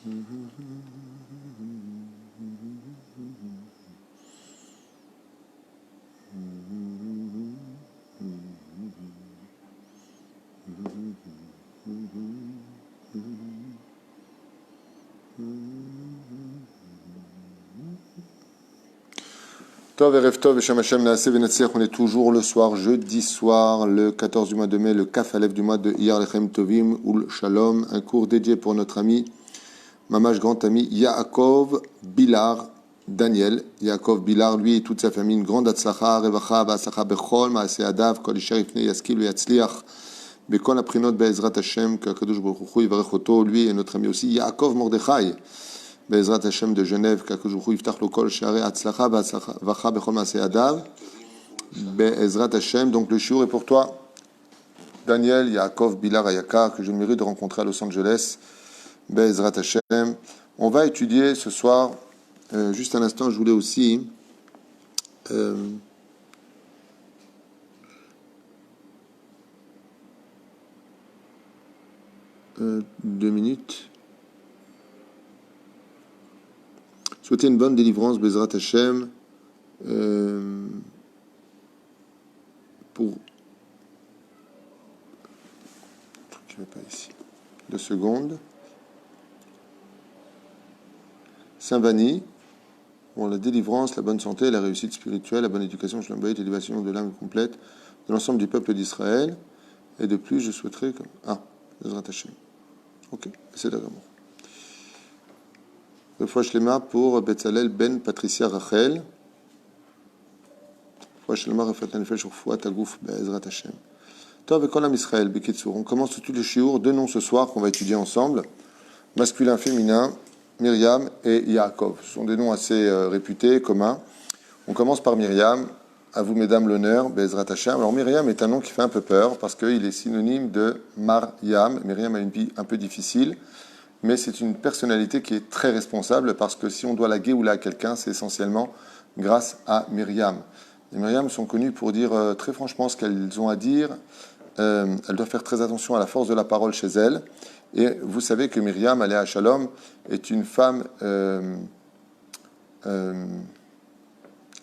Tov Erev Tov et Shem Hashem Naaseh V'Natzliach. On est toujours le soir, jeudi soir, le 14 du mois de mai, le Kaf Alev du mois de Iyar Lechem Tovim Ul Shalom, un cours dédié pour notre ami, Mamash grand ami, Yaakov Bilar Daniel. Yaakov Bilar, lui et toute sa famille, une grande Atzlacha, Revacha, V'Atzlacha Bechol, Maaseh Adav, Kol Isher Yifnei Yaskil V'Yatzliach, Bekol Aprinot Be'ezrat Hashem, K'Akadosh Baruch Hu Yivarech Oto, lui et notre ami aussi, Yaakov Mordechai. Be'ezrat Hashem de Genève, K'Akadosh Baruch Hu Yiftach Lo Kol She'arei Atzlacha V'Atzlacha Bechol Maaseh Adav, Be'ezrat Hashem. Donc le shiur est pour toi, Daniel Yaakov Bilar Ayakar, que je mérite de rencontrer à Los Angeles. Be'ezrat Hashem. On va étudier ce soir, juste un instant, je voulais aussi 2 minutes. Souhaiter une bonne délivrance, Be'ezrat Hashem, pour... Je ne vais pas ici. 2 secondes. Saint-Vani, bon, la délivrance, la bonne santé, la réussite spirituelle, la bonne éducation, l'élévation de l'âme complète de l'ensemble du peuple d'Israël. Et de plus, je souhaiterais... Be'ezrat Hashem. Ok, c'est d'amour. Refouach Shlema pour Betzalel Ben Patricia Rachel. Refouach Shlema Refat Nefesh Refouat Agouf Be'ezrat Hashem. Tov et Kolam Israël Beketsur. On commence tout le shiur, 2 noms ce soir qu'on va étudier ensemble. Masculin, féminin, Myriam et Yaakov. Ce sont des noms assez réputés, communs. On commence par Myriam. À vous, mesdames, l'honneur, Be'ezrat Hashem. Alors Myriam est un nom qui fait un peu peur parce qu'il est synonyme de Mariam. Myriam a une vie un peu difficile. Mais c'est une personnalité qui est très responsable parce que si on doit la Géoula à quelqu'un, c'est essentiellement grâce à Myriam. Les Myriam sont connues pour dire très franchement ce qu'elles ont à dire. Elles doivent faire très attention à la force de la parole chez elles. Et vous savez que Myriam, Aléa Shalom, est une femme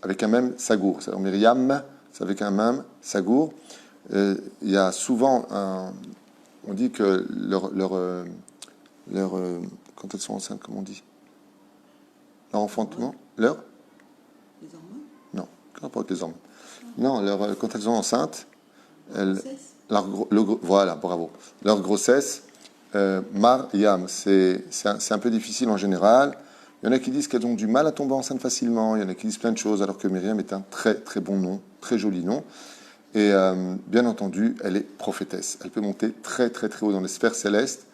avec un même sagour. C'est-à-dire Myriam, c'est avec un même sagour. Il y a souvent on dit que quand elles sont enceintes, comment on dit? Leur enfantement? Les hormones? Non, qu'est-ce rapport avec les hormones? Non, quand elles sont enceintes, voilà, bravo. Leur grossesse, Mariam, c'est un peu difficile en général. Il y en a qui disent qu'elles ont du mal à tomber enceinte facilement, il y en a qui disent plein de choses, alors que Myriam est un très très bon nom, très joli nom. Et bien entendu, elle est prophétesse. Elle peut monter très très très haut dans les sphères célestes.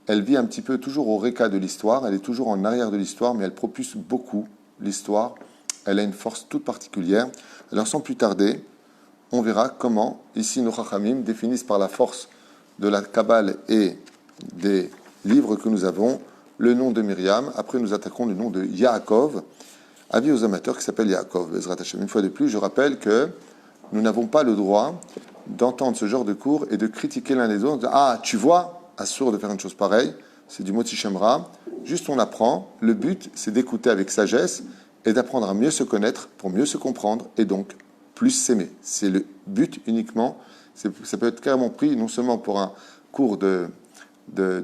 Elle vit un petit peu toujours au réca de l'histoire, elle est toujours en arrière de l'histoire, mais elle propulse beaucoup l'histoire. Elle a une force toute particulière. Alors sans plus tarder, on verra comment, ici, nos Chachamim définissent par la force de la Kabbale et des livres que nous avons, le nom de Myriam. Après, nous attaquerons le nom de Yaakov. Avis aux amateurs qui s'appelle Yaakov, Be'ezrat Hashem. Une fois de plus, je rappelle que nous n'avons pas le droit d'entendre ce genre de cours et de critiquer l'un les autres. Ah, tu vois, assourd de faire une chose pareille, c'est du Motzi Shem Ra. Juste on apprend, le but c'est d'écouter avec sagesse et d'apprendre à mieux se connaître pour mieux se comprendre et donc plus s'aimer. C'est le but uniquement. Ça peut être carrément pris non seulement pour un cours de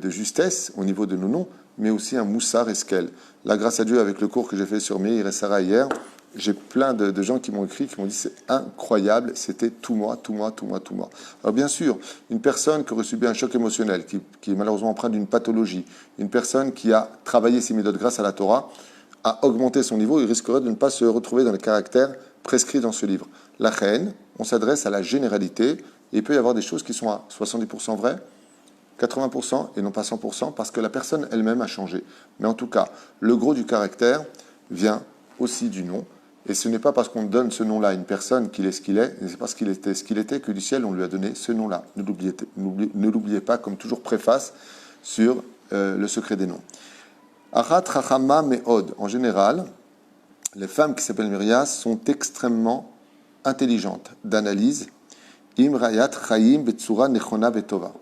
justesse au niveau de nos noms, mais aussi un moussar eskel. Là, grâce à Dieu, avec le cours que j'ai fait sur Meir et Sarah hier, j'ai plein de gens qui m'ont écrit, qui m'ont dit c'est incroyable, c'était tout moi. Alors bien sûr, une personne qui aurait subi un choc émotionnel, qui est malheureusement empreinte d'une pathologie, une personne qui a travaillé ses méthodes grâce à la Torah, a augmenté son niveau, il risquerait de ne pas se retrouver dans les caractères prescrits dans ce livre. La reine, on s'adresse à la généralité, et il peut y avoir des choses qui sont à 70% vraies, 80% et non pas 100%, parce que la personne elle-même a changé. Mais en tout cas, le gros du caractère vient aussi du nom. Et ce n'est pas parce qu'on donne ce nom-là à une personne qu'il est ce qu'il est, et c'est parce qu'il était ce qu'il était que du ciel on lui a donné ce nom-là. Ne l'oubliez pas, comme toujours préface sur le secret des noms. Achat Chachama Me'od. En général, les femmes qui s'appellent Myriam sont extrêmement intelligentes d'analyse. Im Rayat Chaim Betsura Nechona Betova.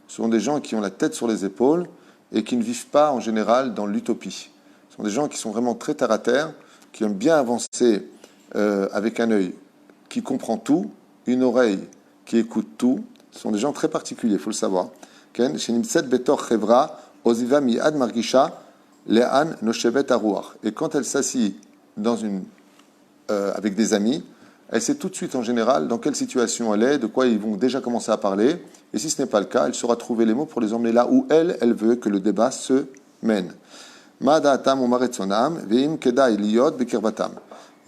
Ce sont des gens qui ont la tête sur les épaules et qui ne vivent pas en général dans l'utopie. Ce sont des gens qui sont vraiment très terre à terre, qui aiment bien avancer avec un œil qui comprend tout, une oreille qui écoute tout. Ce sont des gens très particuliers, il faut le savoir. Et quand elle s'assit avec des amis, elle sait tout de suite en général dans quelle situation elle est, de quoi ils vont déjà commencer à parler. Et si ce n'est pas le cas, elle saura trouver les mots pour les emmener là où elle veut que le débat se mène. Et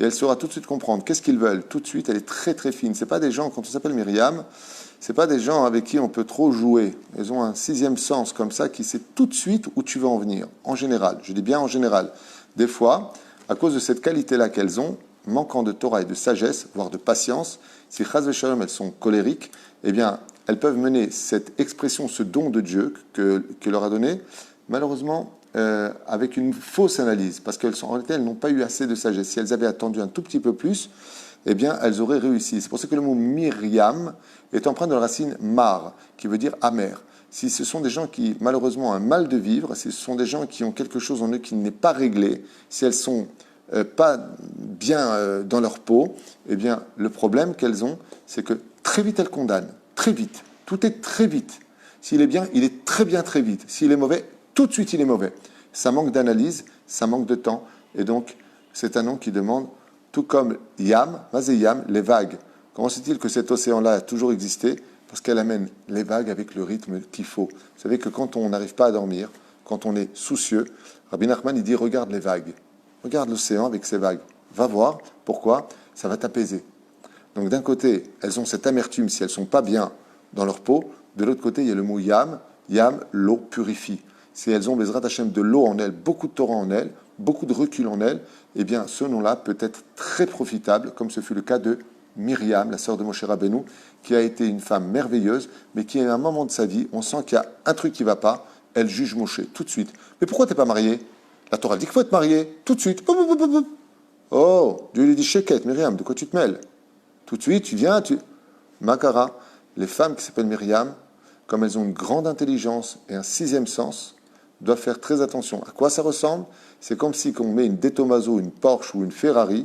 elle saura tout de suite comprendre qu'est-ce qu'ils veulent. Tout de suite, elle est très très fine. C'est pas des gens, quand on s'appelle Myriam, c'est pas des gens avec qui on peut trop jouer. Ils ont un sixième sens comme ça qui sait tout de suite où tu veux en venir. En général, je dis bien en général. Des fois, à cause de cette qualité-là qu'elles ont, manquant de Torah et de sagesse, voire de patience, si chas v'shalom elles sont colériques, eh bien, elles peuvent mener cette expression, ce don de Dieu que leur a donné, malheureusement, avec une fausse analyse, parce qu'en réalité, elles n'ont pas eu assez de sagesse. Si elles avaient attendu un tout petit peu plus, eh bien, elles auraient réussi. C'est pour ça que le mot Myriam est empreint de la racine mar, qui veut dire amer. Si ce sont des gens qui, malheureusement, ont un mal de vivre, si ce sont des gens qui ont quelque chose en eux qui n'est pas réglé, si elles sont pas bien dans leur peau, eh bien, le problème qu'elles ont, c'est que très vite elles condamnent, très vite. Tout est très vite. S'il est bien, il est très bien très vite. S'il est mauvais, tout de suite il est mauvais. Ça manque d'analyse, ça manque de temps, et donc c'est un nom qui demande, tout comme Yam, Mazé-Yam, les vagues. Comment c'est-il que cet océan-là a toujours existé? Parce qu'elle amène les vagues avec le rythme qu'il faut. Vous savez que quand on n'arrive pas à dormir, quand on est soucieux, Rabbi Nachman il dit regarde les vagues. Regarde l'océan avec ses vagues. Va voir. Pourquoi? Ça va t'apaiser. Donc d'un côté, elles ont cette amertume si elles ne sont pas bien dans leur peau. De l'autre côté, il y a le mot yam. Yam, l'eau purifie. Si elles ont, Bezrat Hashem, de l'eau en elles, beaucoup de Torah en elles, beaucoup de recul en elles, eh bien ce nom-là peut être très profitable, comme ce fut le cas de Myriam, la sœur de Moshe Rabbeinu, qui a été une femme merveilleuse, mais qui à un moment de sa vie, on sent qu'il y a un truc qui ne va pas, elle juge Moshe tout de suite. Mais pourquoi tu n'es pas mariée? La Torah dit qu'il faut être marié, tout de suite. Oh, Dieu lui dit, Sheket, Myriam, de quoi tu te mêles? Tout de suite, tu viens, Makara, les femmes qui s'appellent Myriam, comme elles ont une grande intelligence et un sixième sens, doivent faire très attention. À quoi ça ressemble? C'est comme si on met une Detomaso, une Porsche ou une Ferrari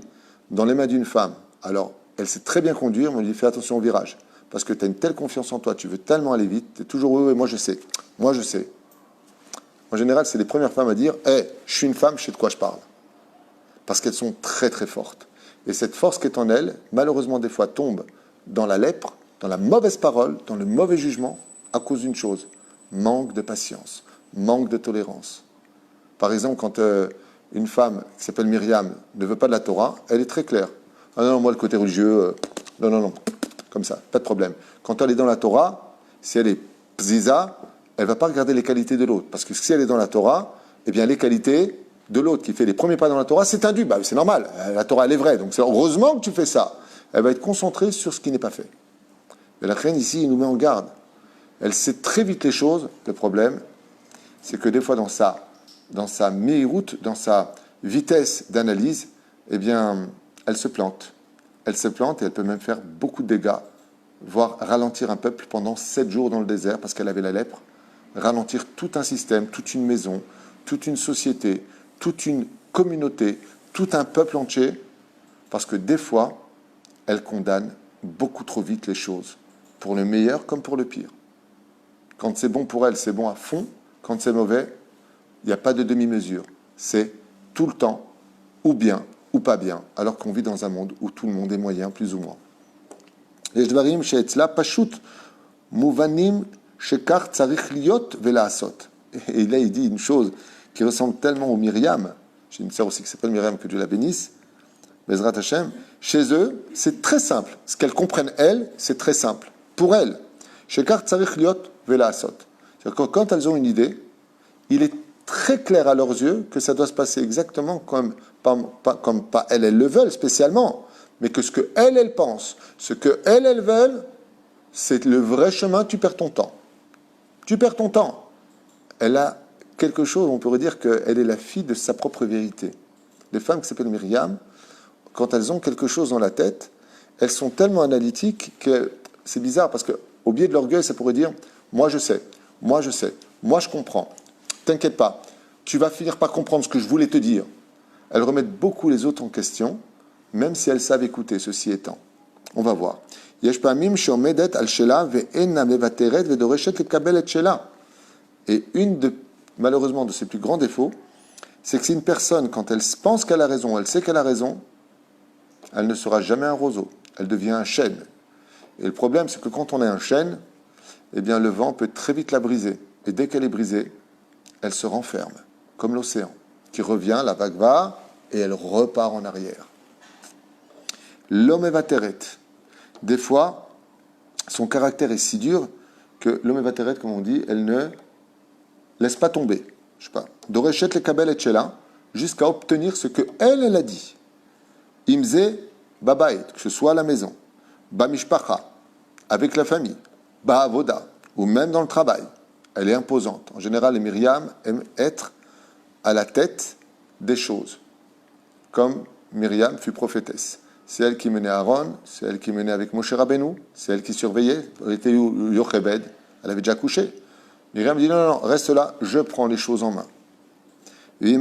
dans les mains d'une femme. Alors, elle sait très bien conduire, mais on lui dit, fais attention au virage. Parce que tu as une telle confiance en toi, tu veux tellement aller vite, tu es toujours heureux, et moi je sais. Moi je sais. En général, c'est les premières femmes à dire « Hey, je suis une femme, je sais de quoi je parle ». Parce qu'elles sont très très fortes. Et cette force qui est en elles, malheureusement des fois, tombe dans la lèpre, dans la mauvaise parole, dans le mauvais jugement, à cause d'une chose, manque de patience, manque de tolérance. Par exemple, quand une femme qui s'appelle Myriam ne veut pas de la Torah, elle est très claire. « Ah non, moi le côté religieux, non, comme ça, pas de problème. » Quand elle est dans la Torah, si elle est pziza, elle ne va pas regarder les qualités de l'autre. Parce que si elle est dans la Torah, eh bien les qualités de l'autre qui fait les premiers pas dans la Torah, c'est un dû. Bah, c'est normal, la Torah elle est vraie, donc c'est heureusement que tu fais ça. Elle va être concentrée sur ce qui n'est pas fait. Mais la reine ici, il nous met en garde. Elle sait très vite les choses. Le problème, c'est que des fois dans sa mi-route, dans sa vitesse d'analyse, eh bien, elle se plante. Elle se plante et elle peut même faire beaucoup de dégâts, voire ralentir un peuple pendant 7 jours dans le désert parce qu'elle avait la lèpre. Ralentir tout un système, toute une maison, toute une société, toute une communauté, tout un peuple entier, parce que des fois, elle condamne beaucoup trop vite les choses, pour le meilleur comme pour le pire. Quand c'est bon pour elle, c'est bon à fond. Quand c'est mauvais, il n'y a pas de demi-mesure. C'est tout le temps, ou bien, ou pas bien, alors qu'on vit dans un monde où tout le monde est moyen, plus ou moins. Les dvarim she'etzla pashut muvanim shekar tzarich liot velaasot. Et là, il dit une chose qui ressemble tellement au Myriam. J'ai une sœur aussi qui s'appelle Myriam, que Dieu la bénisse. Bezrat Hashem. Chez eux, c'est très simple. Ce qu'elles comprennent, elles, c'est très simple. Pour elles, shekar tzarich liot velaasot. C'est-à-dire que quand elles ont une idée, il est très clair à leurs yeux que ça doit se passer exactement comme pas elles le veulent spécialement, mais que ce que elles pensent, ce que elles veulent, c'est le vrai chemin, tu perds ton temps. Tu perds ton temps. Elle a quelque chose, on pourrait dire qu'elle est la fille de sa propre vérité. Les femmes qui s'appellent Myriam, quand elles ont quelque chose dans la tête, elles sont tellement analytiques que c'est bizarre, parce qu'au biais de l'orgueil, ça pourrait dire « moi je sais, moi je comprends ». t'inquiète pas, tu vas finir par comprendre ce que je voulais te dire. Elles remettent beaucoup les autres en question, même si elles savent écouter, ceci étant. On va voir. Et malheureusement, de ses plus grands défauts, c'est que c'est une personne, quand elle pense qu'elle a raison, elle sait qu'elle a raison, elle ne sera jamais un roseau. Elle devient un chêne. Et le problème, c'est que quand on est un chêne, eh bien, le vent peut très vite la briser. Et dès qu'elle est brisée, elle se renferme, comme l'océan, qui revient, la vague va, et elle repart en arrière. L'homme évateret. Des fois, son caractère est si dur que l'homme évateret, comme on dit, elle ne laisse pas tomber. Je sais pas. Dorechet le kabel et chela, jusqu'à obtenir ce que elle a dit. Imze babaït, que ce soit à la maison, bamishpacha, avec la famille, ba'avoda, ou même dans le travail. Elle est imposante. En général, les Myriam aiment être à la tête des choses, comme Myriam fut prophétesse. C'est elle qui menait Aaron, c'est elle qui menait avec Moshe Rabbeinu, c'est elle qui surveillait. Elle était Yochebed, elle avait déjà couché. Myriam dit non, reste là, je prends les choses en main. Et elle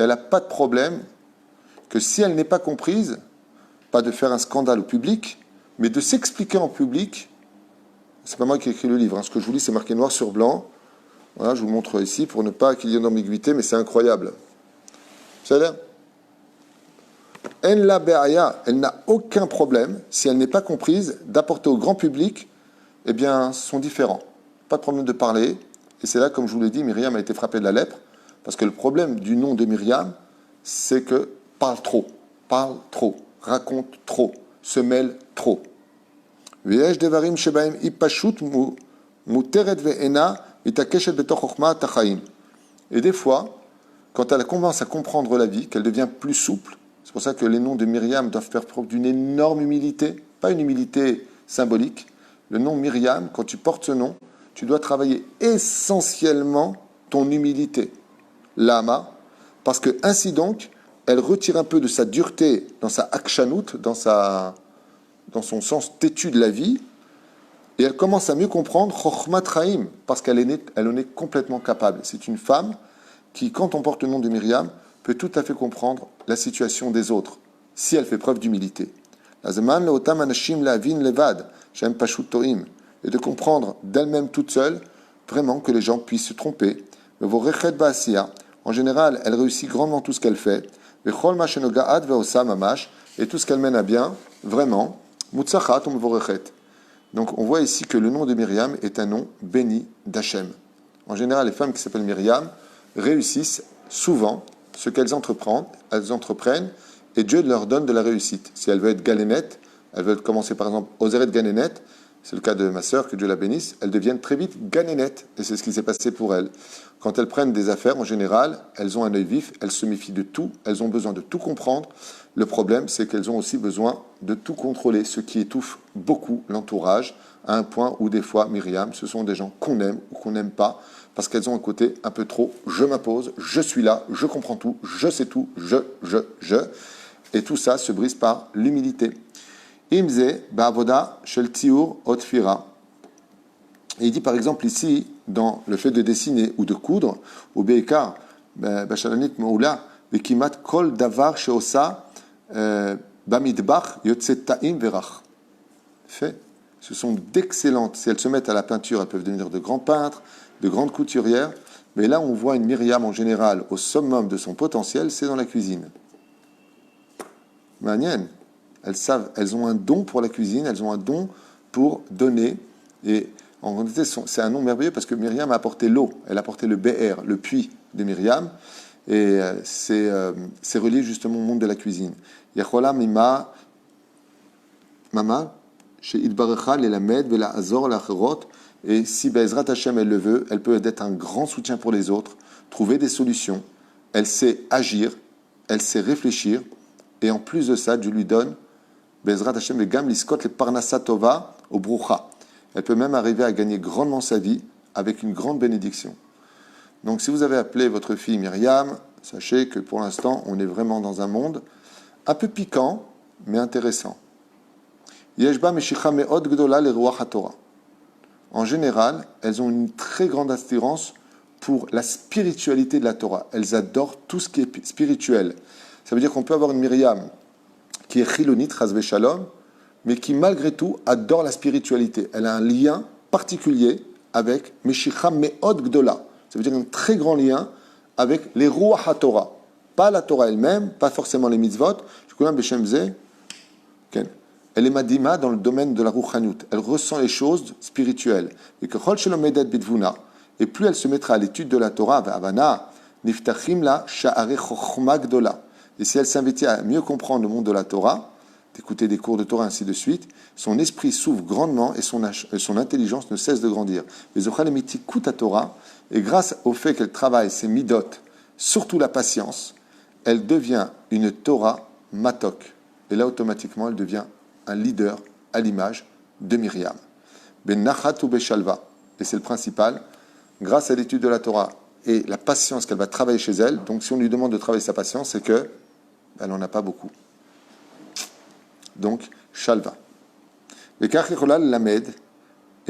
n'a pas de problème que si elle n'est pas comprise, pas de faire un scandale au public, mais de s'expliquer en public. C'est pas moi qui ai écrit le livre, ce que je vous lis c'est marqué noir sur blanc. Voilà, je vous le montre ici pour ne pas qu'il y ait d'ambiguïté, mais c'est incroyable. C'est-à-dire, elle n'a aucun problème, si elle n'est pas comprise, d'apporter au grand public, eh bien, son différent. Pas de problème de parler. Et c'est là, comme je vous l'ai dit, Myriam a été frappée de la lèpre, parce que le problème du nom de Myriam, c'est que parle trop, raconte trop, se mêle trop. Et des fois, quand elle commence à comprendre la vie, qu'elle devient plus souple, c'est pour ça que les noms de Myriam doivent faire preuve d'une énorme humilité, pas une humilité symbolique. Le nom Myriam, quand tu portes ce nom, tu dois travailler essentiellement ton humilité. Lama, parce que ainsi donc, elle retire un peu de sa dureté dans sa akshanout, dans son sens têtu de la vie, et elle commence à mieux comprendre Chochmat Chaim, parce qu'elle en est complètement capable. C'est une femme qui, quand on porte le nom de Myriam, peut tout à fait comprendre la situation des autres, si elle fait preuve d'humilité. Et de comprendre d'elle-même toute seule, vraiment que les gens puissent se tromper. En général, elle réussit grandement tout ce qu'elle fait. Et tout ce qu'elle mène à bien, vraiment. Donc on voit ici que le nom de Myriam est un nom béni d'Hachem. En général, les femmes qui s'appellent Myriam réussissent souvent ce qu'elles entreprennent, et Dieu leur donne de la réussite. Si elles veulent être galénettes, elles veulent commencer par exemple Oseret Ganénette, c'est le cas de ma sœur, que Dieu la bénisse, elles deviennent très vite ganénettes, et c'est ce qui s'est passé pour elles. Quand elles prennent des affaires, en général, elles ont un œil vif, elles se méfient de tout, elles ont besoin de tout comprendre. Le problème, c'est qu'elles ont aussi besoin de tout contrôler, ce qui étouffe beaucoup l'entourage, à un point où des fois, Myriam, ce sont des gens qu'on aime ou qu'on n'aime pas, parce qu'elles ont un côté un peu trop « je m'impose, je suis là, je comprends tout, je sais tout, je ». Et tout ça se brise par l'humilité. Imze ba'avoda shel tiur otfira. Et il dit par exemple ici, dans le fait de dessiner ou de coudre, ou beikar bashalanit moula bekimat kol davar sheosa bamidbach yotset ta'im verach. Fait. Ce sont d'excellentes. Si elles se mettent à la peinture, elles peuvent devenir de grands peintres, de grandes couturières. Mais là, on voit une Myriam en général au summum de son potentiel, c'est dans la cuisine. Manienne. Elles ont un don pour la cuisine, elles ont un don pour donner. Et en réalité, c'est un nom merveilleux parce que Myriam a apporté l'eau, elle a apporté le BR, le puits de Myriam. Et c'est relié justement au monde de la cuisine. Yachola mima mama chez Idbarecha l'elamed vela azor la'cherot. Et si Bezrat Hashem elle le veut, elle peut être un grand soutien pour les autres, trouver des solutions. Elle sait agir, elle sait réfléchir. Et en plus de ça, Dieu lui donne Bezrat Hashem le gam liskot le parnasa tova au brucha. Elle peut même arriver à gagner grandement sa vie avec une grande bénédiction. Donc si vous avez appelé votre fille Myriam, sachez que pour l'instant, on est vraiment dans un monde un peu piquant, mais intéressant. Yeshba meshicha me'od gdola le ruach haTorah. en général, elles ont une très grande attirance pour la spiritualité de la Torah. Elles adorent tout ce qui est spirituel. Ça veut dire qu'on peut avoir une Myriam qui est chilonite, chasvé shalom, mais qui malgré tout adore la spiritualité. Elle a un lien particulier avec Meshicha Me'od Gdola. Ça veut dire un très grand lien avec les Ruach HaTorah. Pas la Torah elle-même, pas forcément les mitzvot. Elle est madima dans le domaine de la Ruchanut. Elle ressent les choses spirituelles. Et que et plus elle se mettra à l'étude de la Torah, niftachim la sha'are chochma gdola. Et si elle s'invite à mieux comprendre le monde de la Torah, d'écouter des cours de Torah, ainsi de suite, son esprit s'ouvre grandement et son intelligence ne cesse de grandir. Les Ochalemiti écoutent à Torah, et grâce au fait qu'elle travaille ses midot, surtout la patience, elle devient une Torah matok. Et là, automatiquement, elle devient un leader à l'image de Myriam. Ben nachat ou beshalva. Et c'est le principal. Grâce à l'étude de la Torah et la patience qu'elle va travailler chez elle, donc si on lui demande de travailler sa patience, c'est que elle n'en a pas beaucoup. Donc, shalva. Et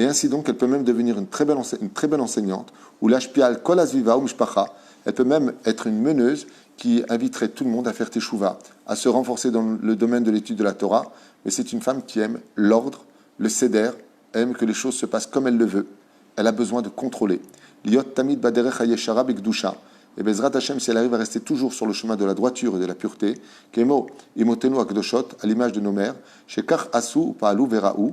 ainsi donc, elle peut même devenir une très belle enseignante, ou l'ashpial kol azviva ou mishpacha. Elle peut même être une meneuse qui inviterait tout le monde à faire teshuva, à se renforcer dans le domaine de l'étude de la Torah. Mais c'est une femme qui aime l'ordre, le seder, elle aime que les choses se passent comme elle le veut. Elle a besoin de contrôler. Liot tamid baderech hayeshara bikdusha. Et Bezrat Hashem, si elle arrive à rester toujours sur le chemin de la droiture et de la pureté, Kemo imotenu akdoshot, à l'image de nos mères, shekach asu pa'alu vera'u,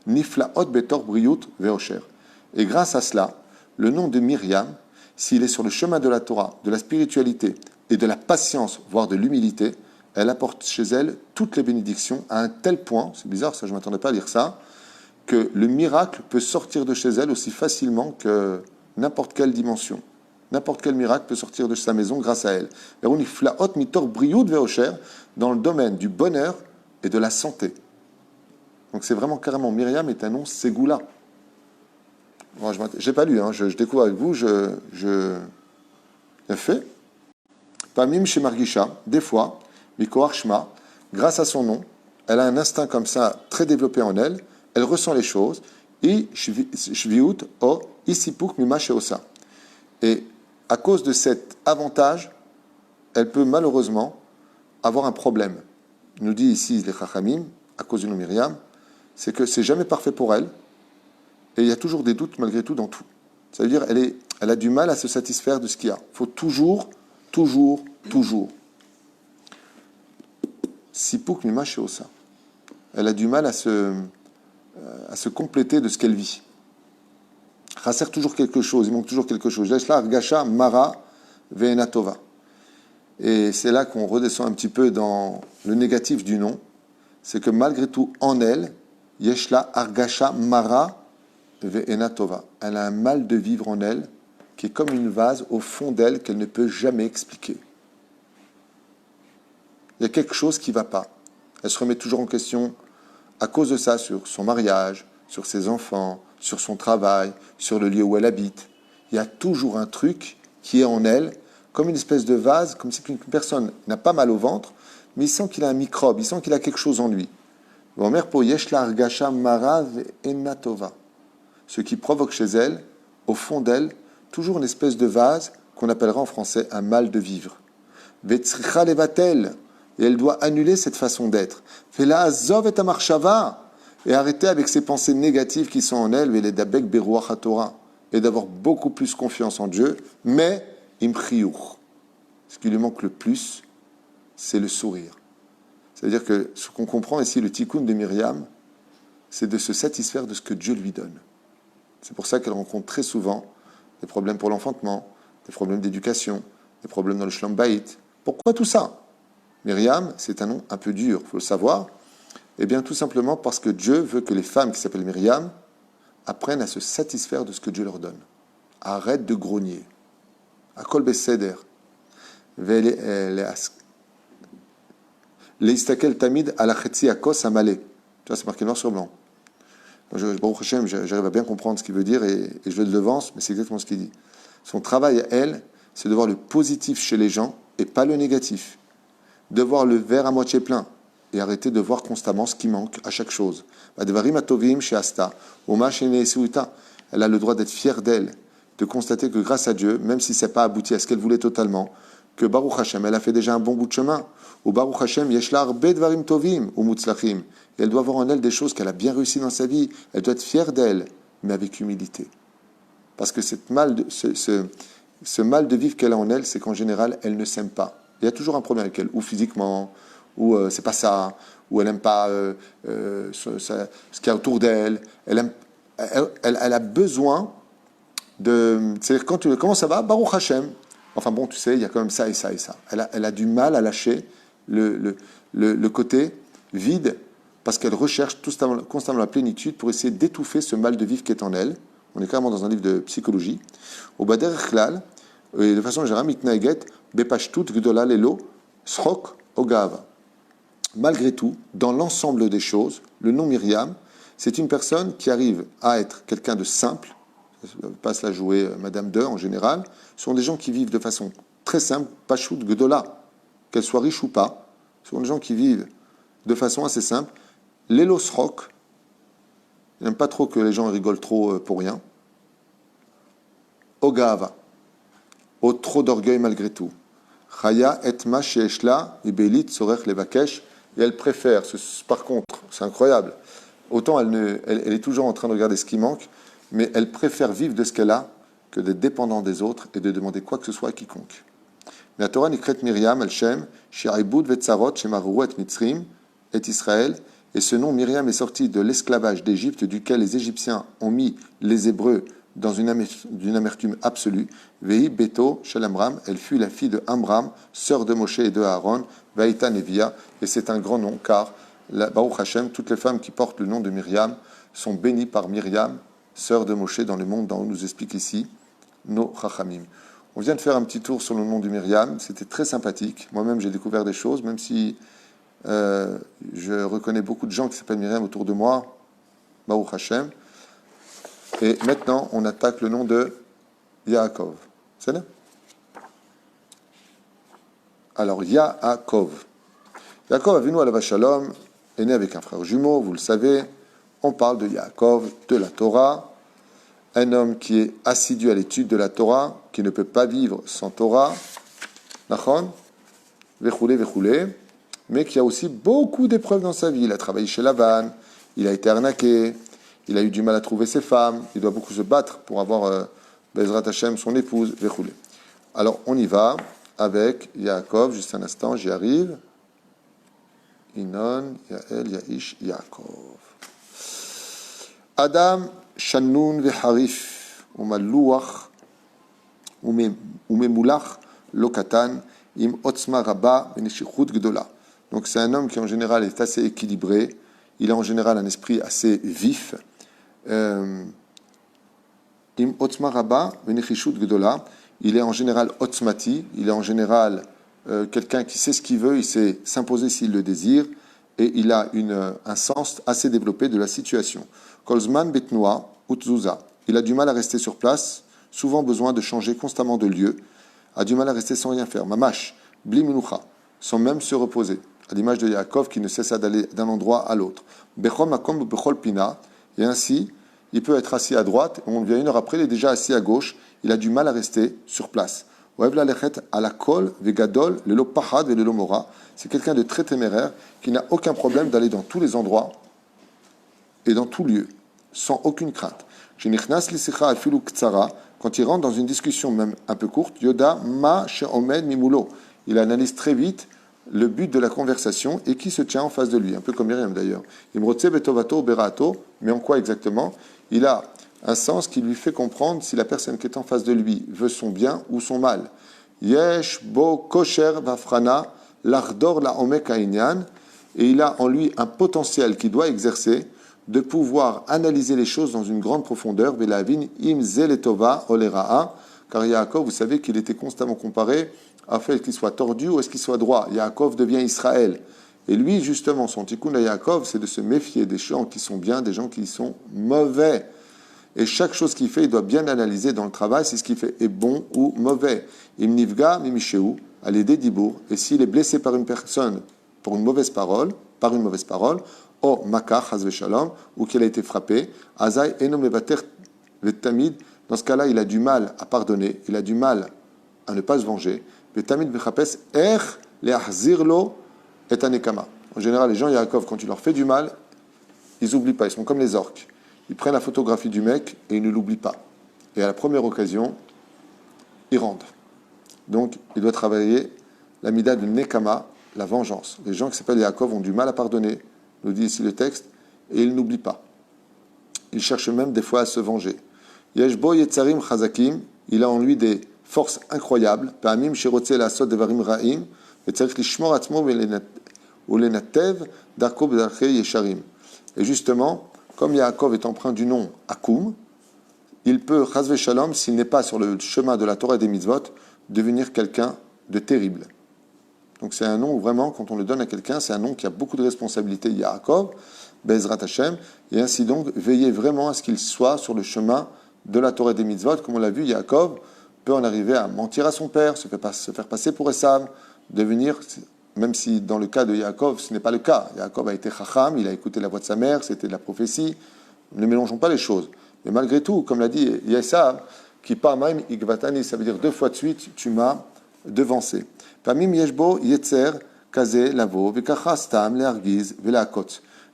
niflaot betor briut veosher. Et grâce à cela, le nom de Myriam, s'il est sur le chemin de la Torah, de la spiritualité et de la patience, voire de l'humilité, elle apporte chez elle toutes les bénédictions à un tel point, c'est bizarre, ça je ne m'attendais pas à lire ça, que le miracle peut sortir de chez elle aussi facilement que n'importe quelle dimension. N'importe quel miracle peut sortir de sa maison grâce à elle. Dans le domaine du bonheur et de la santé. Donc c'est vraiment carrément, Myriam est un nom ségoula. Bon, je n'ai pas lu, hein, je découvre avec vous, je fait. Pamim chez Margisha, des fois, Mikoar Shma, grâce à son nom, elle a un instinct comme ça très développé en elle, elle ressent les choses, et shviut o isipuk mima sheosa. Et à cause de cet avantage, elle peut malheureusement avoir un problème. Il nous dit ici les Chachamim, à cause du nom Myriam, c'est que c'est jamais parfait pour elle, et il y a toujours des doutes malgré tout dans tout. Ça veut dire elle a du mal à se satisfaire de ce qu'il y a. Il faut toujours. Sipuk mima sheosa. Elle a du mal à se compléter de ce qu'elle vit. Chasser toujours quelque chose, il manque toujours quelque chose. Yeshla argasha mara ve'enatova. Et c'est là qu'on redescend un petit peu dans le négatif du nom. C'est que malgré tout, en elle, Yeshla argasha mara ve'enatova. Elle a un mal de vivre en elle qui est comme une vase au fond d'elle qu'elle ne peut jamais expliquer. Il y a quelque chose qui ne va pas. Elle se remet toujours en question à cause de ça sur son mariage, sur ses enfants, sur son travail, sur le lieu où elle habite. Il y a toujours un truc qui est en elle, comme une espèce de vase, comme si une personne n'a pas mal au ventre, mais il sent qu'il a un microbe, il sent qu'il a quelque chose en lui. Ce qui provoque chez elle, au fond d'elle, toujours une espèce de vase qu'on appellera en français un mal de vivre. Et elle doit annuler cette façon d'être. Fela azov et amarshava. Et arrêter avec ces pensées négatives qui sont en elle, et d'avoir beaucoup plus confiance en Dieu, mais imchiyur. Ce qui lui manque le plus, c'est le sourire. C'est-à-dire que ce qu'on comprend ici, le tikkun de Myriam, c'est de se satisfaire de ce que Dieu lui donne. C'est pour ça qu'elle rencontre très souvent des problèmes pour l'enfantement, des problèmes d'éducation, des problèmes dans le shlom bayit. Pourquoi tout ça? Myriam, c'est un nom un peu dur, il faut le savoir. Eh bien, tout simplement parce que Dieu veut que les femmes qui s'appellent Myriam apprennent à se satisfaire de ce que Dieu leur donne. Arrête de grogner. Akol beseder. Leistakel tamid ala chetzi akos amale. Tu vois, c'est marqué noir sur blanc. Baruch Hashem, j'arrive à bien comprendre ce qu'il veut dire et je le devance, mais c'est exactement ce qu'il dit. Son travail à elle, c'est de voir le positif chez les gens et pas le négatif. De voir le verre à moitié plein et arrêter de voir constamment ce qui manque à chaque chose. elle a le droit d'être fière d'elle, de constater que grâce à Dieu, même si ce n'est pas abouti à ce qu'elle voulait totalement, que Baruch Hashem, elle a fait déjà un bon bout de chemin. Ou Baruch Hashem, Yeshla Arbe Dvarim Tovim, ou Mutzlachim. Et elle doit voir en elle des choses qu'elle a bien réussi dans sa vie. Elle doit être fière d'elle, mais avec humilité. Parce que ce mal de vivre qu'elle a en elle, c'est qu'en général, elle ne s'aime pas. Il y a toujours un problème avec elle, ou physiquement, ou c'est pas ça, ou elle n'aime pas ce qu'il y a autour d'elle. Elle a besoin de... C'est-à-dire, comment ça va? Baruch Hashem. Enfin bon, tu sais, il y a quand même ça et ça et ça. Elle a du mal à lâcher le côté vide parce qu'elle recherche constamment la plénitude pour essayer d'étouffer ce mal de vivre qui est en elle. On est carrément dans un livre de psychologie. Au Bader Chlal, et de façon générale, Mitnaeget, Bepashtut Gdola Lelo, Srok Ogava. Malgré tout, dans l'ensemble des choses, le nom Myriam, c'est une personne qui arrive à être quelqu'un de simple, pas se la jouer Madame de en général, ce sont des gens qui vivent de façon très simple, Pashut Gdola, qu'elle soit riche ou pas, ce sont des gens qui vivent de façon assez simple. L'Elosrok, il n'aime pas trop que les gens rigolent trop pour rien. Ogava, au trop d'orgueil malgré tout. Chaya etma sheeshla ibelit sorech levakesh, et elle préfère, par contre, c'est incroyable, autant elle est toujours en train de regarder ce qui manque, mais elle préfère vivre de ce qu'elle a que d'être dépendant des autres et de demander quoi que ce soit à quiconque. La Torah nikret Myriam al-Shem, She'aibud vetzarot, She'maruru et Mitzrim, et Israël, et ce nom Myriam est sorti de l'esclavage d'Égypte, duquel les Égyptiens ont mis les Hébreux dans une amertume absolue. Vei Beto Shel Amram, elle fut la fille de Amram, sœur de Moshe et de Aaron, Vaïta Nevia, et c'est un grand nom, car Baruch Hashem, toutes les femmes qui portent le nom de Myriam sont bénies par Myriam, sœur de Moshe, dans le monde dont on nous explique ici nos Chachamim. On vient de faire un petit tour sur le nom de Myriam, c'était très sympathique. Moi-même, j'ai découvert des choses, même si je reconnais beaucoup de gens qui s'appellent Myriam autour de moi, Baruch Hashem. Et maintenant, on attaque le nom de Yaakov. C'est là? Alors, Yaakov. Yaakov Avinu alav shalom est né avec un frère jumeau, vous le savez. On parle de Yaakov, de la Torah, un homme qui est assidu à l'étude de la Torah, qui ne peut pas vivre sans Torah, Nachon, Vechoulé, Vechoulé, mais qui a aussi beaucoup d'épreuves dans sa vie. Il a travaillé chez Lavan, il a été arnaqué, il a eu du mal à trouver ses femmes, il doit beaucoup se battre pour avoir Bezrat Hashem, son épouse, Vechoulé. Alors on y va avec Yaakov, juste un instant, j'y arrive. Inon, Yael, Yaish, Yaakov. Adam, Shannun veharif, umaluach, umemulach, lokatan, im otzma rabba, veneshichut gdola. Donc c'est un homme qui en général est assez équilibré, il a en général un esprit assez vif. Im otzma rabba, veneshishut gdola, il est en général otzmati, il est en général quelqu'un qui sait ce qu'il veut, il sait s'imposer s'il le désire, et il a un sens assez développé de la situation. Kolzman betnoa utzuza. Il a du mal à rester sur place, souvent besoin de changer constamment de lieu, a du mal à rester sans rien faire. Mamash, bli minucha, sans même se reposer. À l'image de Yaakov qui ne cessa d'aller d'un endroit à l'autre. Bechol makom bechol pina, et ainsi, il peut être assis à droite, et on vient une heure après, il est déjà assis à gauche, il a du mal à rester sur place. C'est quelqu'un de très téméraire qui n'a aucun problème d'aller dans tous les endroits et dans tout lieu, sans aucune crainte. Quand il rentre dans une discussion même un peu courte, Yoda ma she'omed mimulo. Il analyse très vite le but de la conversation et qui se tient en face de lui, un peu comme Myriam d'ailleurs. Mais en quoi exactement? Il a un sens qui lui fait comprendre si la personne qui est en face de lui veut son bien ou son mal. Yesh bo kosher vafrana l'ardor la omek hainyan, et il a en lui un potentiel qu'il doit exercer de pouvoir analyser les choses dans une grande profondeur. Velavin im zeletova olera'a, car Yaakov, vous savez qu'il était constamment comparé à fait qu'il soit tordu ou est-ce qu'il soit droit. Yaakov devient Israël. Et lui, justement, son tikkun à Yaakov, c'est de se méfier des gens qui sont bien, des gens qui sont mauvais. Et chaque chose qu'il fait, il doit bien analyser dans le travail si ce qu'il fait est bon ou mauvais. Im nivga mimisheu, à l'aider dibour. Et s'il est blessé par une personne par une mauvaise parole, o makar, hazve shalom, ou qu'elle a été frappée, azai eno mevater Vetamid, dans ce cas-là, il a du mal à pardonner, il a du mal à ne pas se venger. Vetamid Bechapes, Er Leachzirlo et Anekama. En général, les gens, Yaakov, quand tu leur fais du mal, ils n'oublient pas, ils sont comme les orques. Ils prennent la photographie du mec et ils ne l'oublient pas. Et à la première occasion, ils rendent. Donc, il doit travailler la mida de Nekama, la vengeance. Les gens qui s'appellent Yaakov ont du mal à pardonner, nous dit ici le texte, et ils n'oublient pas. Ils cherchent même des fois à se venger. Yeshbo Yetzarim Chazakim, il a en lui des forces incroyables. Pa'amim Shirotze Lasot Devarim Ra'im, Yetzarich Lishmor Atzmo Ulenatev Darko B'Darche Yesharim. Et justement, comme Yaakov est empreint du nom Akoum, il peut, Chazve Shalom, s'il n'est pas sur le chemin de la Torah et des mitzvot, devenir quelqu'un de terrible. Donc c'est un nom où vraiment, quand on le donne à quelqu'un, c'est un nom qui a beaucoup de responsabilités, Yaakov, Bezrat Hashem, et ainsi donc, veillez vraiment à ce qu'il soit sur le chemin de la Torah et des mitzvot. Comme on l'a vu, Yaakov peut en arriver à mentir à son père, se faire passer pour Esav, devenir, même si dans le cas de Yaakov, ce n'est pas le cas. Yaakov a été chacham, il a écouté la voix de sa mère, c'était de la prophétie. Ne mélangeons pas les choses. Mais malgré tout, comme l'a dit Esav, qui par même igvatani, ça veut dire 2 fois de suite, tu m'as devancé. Pamim yeshbo yetzer kaze lavo vekacha stam leargiz velakot.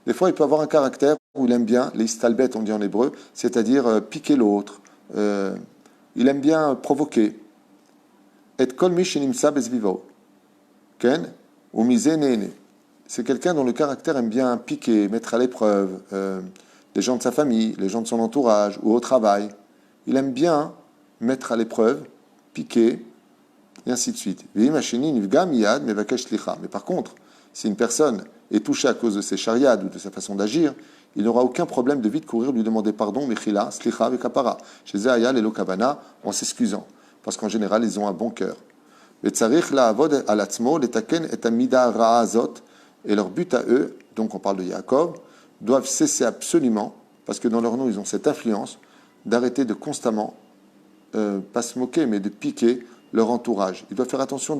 Des fois, il peut avoir un caractère où il aime bien les istalbet, on dit en hébreu, c'est-à-dire piquer l'autre. Il aime bien provoquer. Et kol mi shenimsa bezvivo. Ken ou mise nene. C'est quelqu'un dont le caractère aime bien piquer, mettre à l'épreuve les gens de sa famille, les gens de son entourage ou au travail. Il aime bien mettre à l'épreuve, piquer, et ainsi de suite. Mais par contre, si une personne est touchée à cause de ses chariades ou de sa façon d'agir, il n'aura aucun problème de vite courir lui demander pardon, mechila, slicha, vekapara, chez Zayal et Lokavana, en s'excusant. Parce qu'en général, ils ont un bon cœur. Et leur but à eux, donc on parle de Yaakov, doivent cesser absolument, parce que dans leur nom, ils ont cette influence, d'arrêter de constamment, pas se moquer, mais de piquer leur entourage. Ils doivent faire attention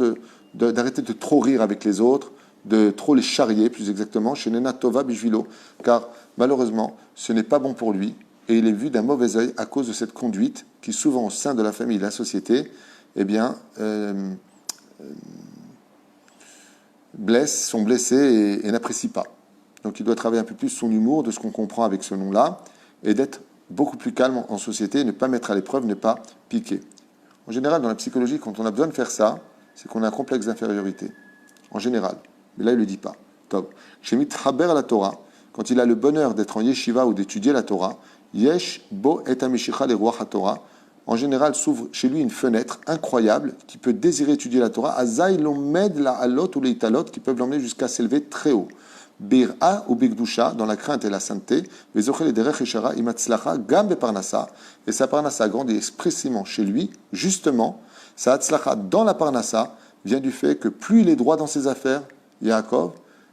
d'arrêter de trop rire avec les autres, de trop les charrier, plus exactement, chez Nena Tova Bishvilo, car malheureusement, ce n'est pas bon pour lui, et il est vu d'un mauvais œil à cause de cette conduite qui, souvent au sein de la famille et de la société, eh bien, sont blessés et n'apprécient pas. Donc il doit travailler un peu plus son humour, de ce qu'on comprend avec ce nom-là, et d'être beaucoup plus calme en société, ne pas mettre à l'épreuve, ne pas piquer. En général, dans la psychologie, quand on a besoin de faire ça, c'est qu'on a un complexe d'infériorité. En général. Mais là, il ne le dit pas. Top. Shemit Haber la Torah, quand il a le bonheur d'être en yeshiva ou d'étudier la Torah, Yesh bo et amishicha les rois Torah, en général, s'ouvre chez lui une fenêtre incroyable qui peut désirer étudier la Torah. Azaï l'omed la halot ou les italot qui peuvent l'emmener jusqu'à s'élever très haut. Bir'a ou bigdusha, dans la crainte et la sainteté, vezochel et derech eshara imatzlacha gam beparnasa, et sa parnassa grandit expressément chez lui, justement, sa atzlacha dans la parnassa vient du fait que plus il est droit dans ses affaires, Yaakov,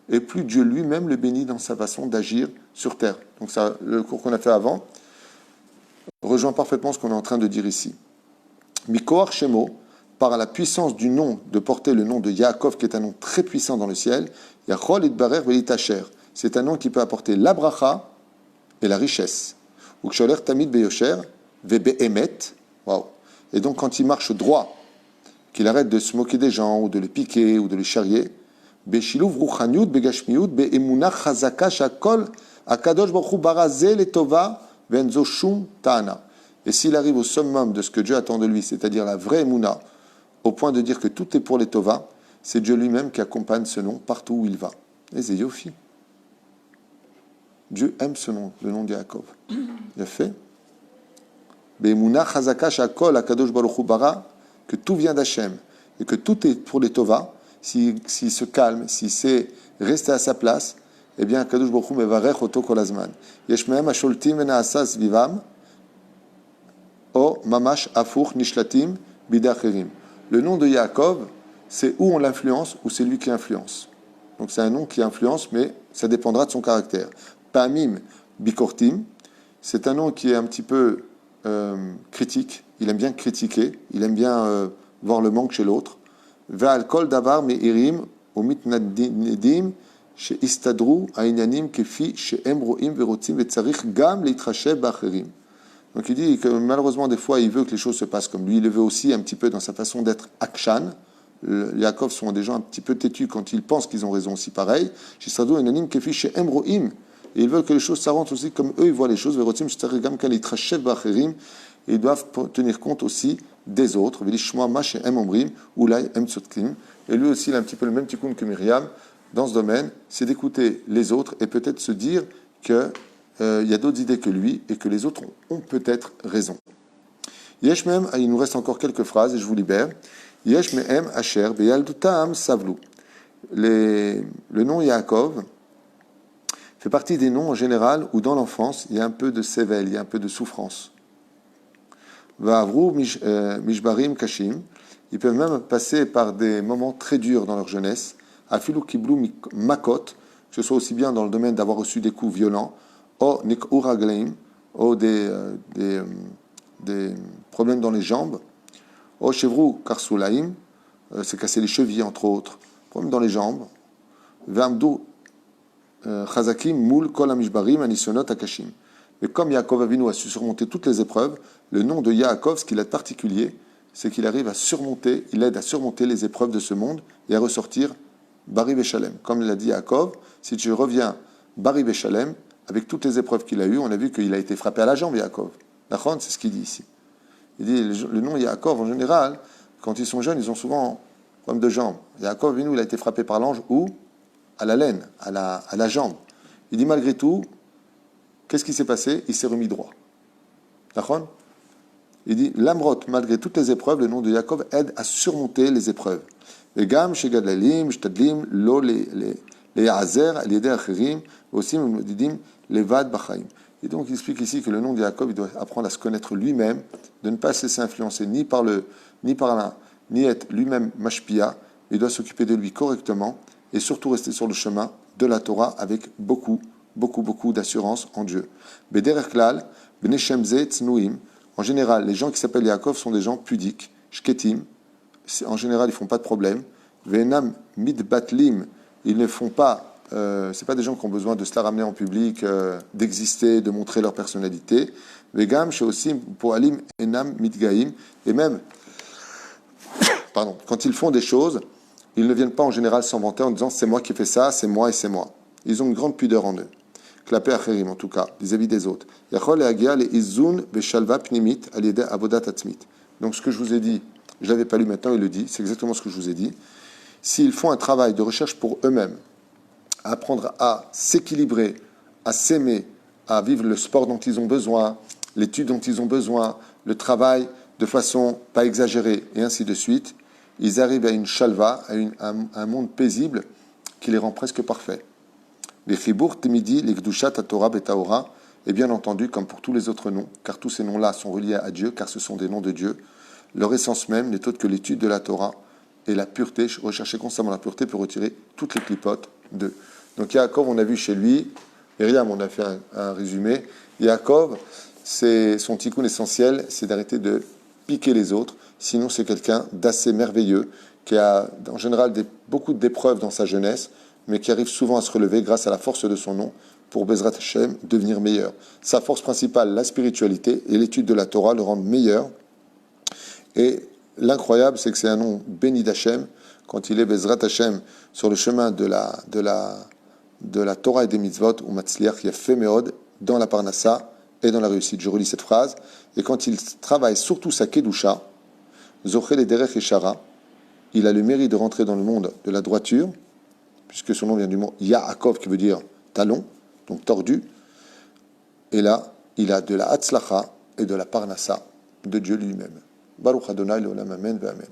et plus Dieu lui-même le bénit dans sa façon d'agir sur terre. Donc ça, le cours qu'on a fait avant rejoint parfaitement ce qu'on est en train de dire ici. Mikoar Shemo, par la puissance du nom, de porter le nom de Yaakov, qui est un nom très puissant dans le ciel, Yachol Itbarer Velitacher. C'est un nom qui peut apporter la bracha et la richesse. Uksholer Tamid Beyosher, Vebeemet. Waouh. Et donc, quand il marche droit, qu'il arrête de se moquer des gens, ou de les piquer, ou de les charrier, Beshiluv Ruchaniut, Begashmiut, Beemuna Chazaka, Shakol, Akadosh Baruch Hu Barazé, Letova, Venzo Shum Ta'ana. Et s'il arrive au summum de ce que Dieu attend de lui, c'est-à-dire la vraie Emouna, au point de dire que tout est pour les Tova, c'est Dieu lui-même qui accompagne ce nom partout où il va. Et c'est Yofi. Dieu aime ce nom, le nom de Yaakov. Il a fait. Be'emuna chazaka shakol akadosh baruch hu bara, que tout vient d'Hachem et que tout est pour les Tova. S'il se calme, s'il sait rester à sa place, eh bien, akadosh baruch hu mevarech oto kol hazman. Yesh mehem asholtim venaasas vivam o mamash afuch nishlatim bidacherim. Le nom de Yaakov, c'est où on l'influence ou c'est lui qui influence. Donc c'est un nom qui influence, mais ça dépendra de son caractère. Pamim bikortim, c'est un nom qui est un petit peu critique. Il aime bien critiquer, il aime bien voir le manque chez l'autre. Ve'al kol davar me'irim umitnadim she'istadru ha'inyanim kefi she'em ro'im ve'rotzim ve'tzarich gam leitrashev ba'acherim. Donc il dit que malheureusement, des fois, il veut que les choses se passent comme lui. Il le veut aussi un petit peu dans sa façon d'être akshan. Les Yaakov sont des gens un petit peu têtus quand ils pensent qu'ils ont raison aussi pareil. Shisradou enanim kefi she'em ro'im. Et ils veulent que les choses s'arrangent aussi comme eux, ils voient les choses. Verotim shtarigam kan itrashev ba'acherim. Et ils doivent tenir compte aussi des autres. Velishmoa ma she'em omrim, ulai em tzotkim. Et lui aussi, il a un petit peu le même tikkun que Myriam dans ce domaine, c'est d'écouter les autres et peut-être se dire qu'il y a d'autres idées que lui et que les autres ont peut-être raison. Yesh mehem, il nous reste encore quelques phrases et je vous libère. Yesh mehem asher beyaldutam savlu. Le nom Yaakov fait partie des noms en général où dans l'enfance il y a un peu de sével, il y a un peu de souffrance. Va'avru mishbarim kashim. Ils peuvent même passer par des moments très durs dans leur jeunesse. Afilu kiblu makot, que ce soit aussi bien dans le domaine d'avoir reçu des coups violents, ou nik'u ragleim, ou des problèmes dans les jambes, ou chevru karsulaim, c'est casser les chevilles entre autres, problèmes dans les jambes, v'amdu chazakim mul kol amishbarim anisionot akashim. Mais comme Yaakov Avinu a su surmonter toutes les épreuves, le nom de Yaakov, ce qu'il a de particulier, c'est qu'il arrive à surmonter, il aide à surmonter les épreuves de ce monde et à ressortir Bari Beshalem. Comme l'a dit Yaakov, si tu reviens Bari Beshalem, avec toutes les épreuves qu'il a eues, on a vu qu'il a été frappé à la jambe, Yaakov. D'accord, c'est ce qu'il dit ici. Il dit, le nom Yaakov, en général, quand ils sont jeunes, ils ont souvent un problème de jambe. Yaakov, il a été frappé par l'ange ou à la laine, à la jambe. Il dit, malgré tout, qu'est-ce qui s'est passé? Il s'est remis droit. D'accord? Il dit, l'amrot, malgré toutes les épreuves, le nom de Yaakov aide à surmonter les épreuves. וגם שגדלים, משתדלים לא להיעזר על ידי אחרים, ועושים ומתמודדים לבד בחיים. Et donc il explique ici que le nom de Yaakov, il doit apprendre à se connaître lui-même, de ne pas se laisser influencer ni être lui-même mashpia, il doit s'occuper de lui correctement et surtout rester sur le chemin de la Torah avec beaucoup d'assurance en Dieu. Bederech klal, bnei shem ze tznuim. En général, les gens qui s'appellent Yaakov sont des gens pudiques, shketim. En général, ils ne font pas de problème. Venam midbatlim, ils ne font pas. C'est pas des gens qui ont besoin de se la ramener en public, d'exister, de montrer leur personnalité. Vegam sheosim poalim enam midgaim. Et même, quand ils font des choses, ils ne viennent pas en général s'en vanter en disant c'est moi qui ai fait ça, c'est moi et c'est moi. Ils ont une grande pudeur en eux. Klapé acherim en tout cas, vis-à-vis des autres. Yachol lehagia le izun beshalva pnimit al yedei avodat atzmit. Donc ce que je vous ai dit, je ne l'avais pas lu maintenant, il le dit, c'est exactement ce que je vous ai dit. S'ils font un travail de recherche pour eux-mêmes, à apprendre à s'équilibrer, à s'aimer, à vivre le sport dont ils ont besoin, l'étude dont ils ont besoin, le travail de façon pas exagérée, et ainsi de suite, ils arrivent à une shalva, à un monde paisible qui les rend presque parfaits. Les chibour temidi, les gdushat Torah betaora, et bien entendu, comme pour tous les autres noms, car tous ces noms-là sont reliés à Dieu, car ce sont des noms de Dieu, leur essence même n'est autre que l'étude de la Torah et la pureté, rechercher constamment la pureté pour retirer toutes les clipotes d'eux. Donc Yaakov, on a vu chez lui, Myriam, on a fait un résumé, Yaakov, c'est son tikkun essentiel, c'est d'arrêter de piquer les autres, sinon c'est quelqu'un d'assez merveilleux, qui a en général beaucoup d'épreuves dans sa jeunesse, mais qui arrive souvent à se relever grâce à la force de son nom, pour Bezrat Hashem devenir meilleur. Sa force principale, la spiritualité et l'étude de la Torah le rendent meilleur. Et l'incroyable, c'est que c'est un nom béni d'Hachem, quand il est Bezrat Hashem sur le chemin de la Torah et des mitzvot, ou Matzliach Yafé Meod, dans la Parnassa et dans la réussite. Je relis cette phrase. Et quand il travaille surtout sa Kedusha, Zoché le Derech Eshara, il a le mérite de rentrer dans le monde de la droiture, puisque son nom vient du mot Yaakov, qui veut dire talon, donc tordu. Et là, il a de la Hatzlacha et de la Parnassa de Dieu lui-même. Baruch Adonai Leolam Amen Ve Amen.